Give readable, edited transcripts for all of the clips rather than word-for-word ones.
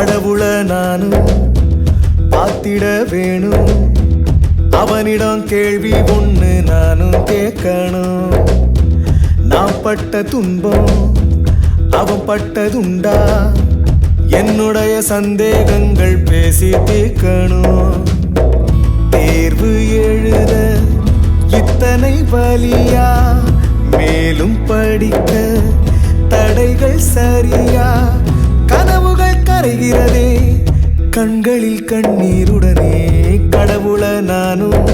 கடவுள நானும் பார்த்திட வேணும். அவனிடம் கேள்வி ஒண்ணு நானும் கேட்கணும். நான் பட்ட துன்பம் அவன் பட்டதுண்டா? என்னுடைய சந்தேகங்கள் பேசி தீர்க்கணும். தேர்வு எழுத இத்தனை வலியா? மேலும் படிக்க தடைகள் சரியா? கனவுகள் கரைகிறதே கண்களில் கண்ணீருடனே. கடவுள நானும்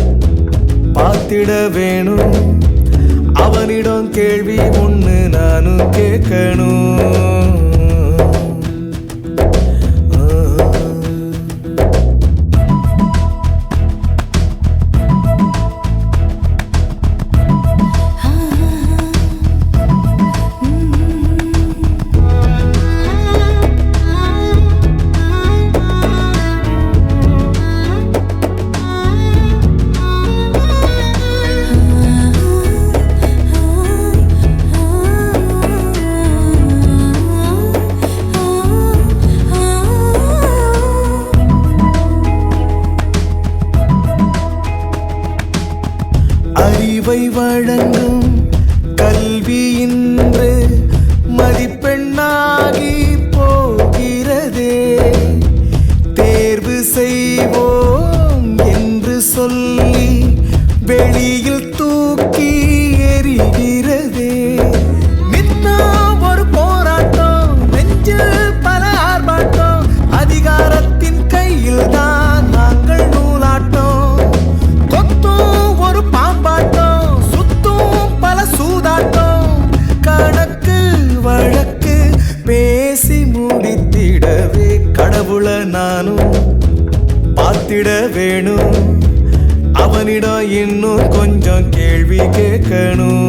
பார்த்திட வேணும். அவனிடம் கேள்வி ஒண்ணு நானும் கேட்கணும். அறிவை வழங்கும் கல்வி இன்று மதிப்பெண்ணாகி போகிறதே. தேர்வு செய்வோம் என்று சொல்லி வெளியில் தூக்கி எறிகிறதே. நின்னா ஒரு போராட்டம், நெஞ்சில் பல ஆர்ப்பாட்டம். அதிகாரத்தின் கையில் தான் நாங்கள் நூலாட்டம். கொத்தும் ஒரு பாம்பாட்டம், சுத்தும் பல சூதாட்டம். கணக்கு வழக்கு பேசி முடித்திடவே கடவுள நானும் பார்த்திட வேணும். அவனிடம் இன்னும் கொஞ்சம் கேள்வி கேட்கணும்.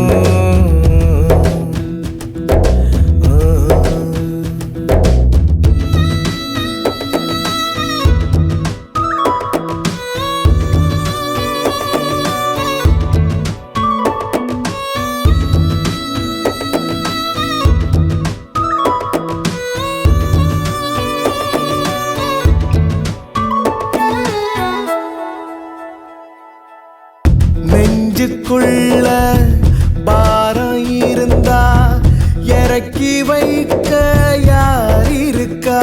நெஞ்சுக்குள்ள பாரம் இருந்தா இறக்கி வைக்க யார் இருக்கா?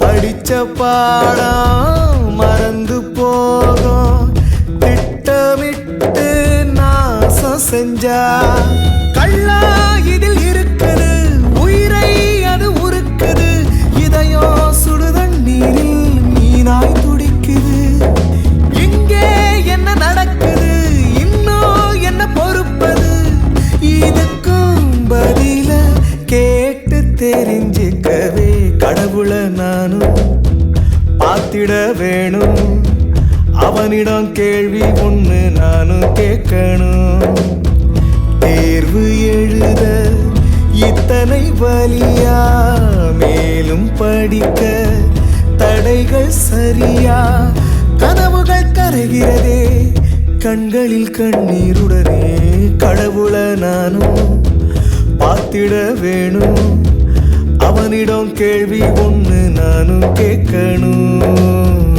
படிச்ச பாடம் மறந்து போகும் திட்டமிட்டு நாசம் செஞ்சா. கள்ளா இதில் இருக்குது, உயிரை அது உருக்குது. இதயம் சுடுதண்ணீரில் மீனாய் துடிக்குது. இங்கே என்ன நடக்குது? இன்னும் என்ன பொறுப்பது? இதுக்கும் பதில கேட்டு தெரிஞ்சுக்கவே கடவுள நானும் பார்த்திட வேணும். அவனிடம் கேள்வி ஒண்ணு நானும் கேட்கணும். தேர்வு எழுத இத்தனை வலியா? மேலும் படிக்க தடைகள் சரியா? கனவுகள் கரைகிறதே கண்களில் கண்ணீருடனே. கடவுள நானும் பார்த்திட வேணும். அவனிடம் கேள்வி ஒண்ணு நானும் கேட்கணும்.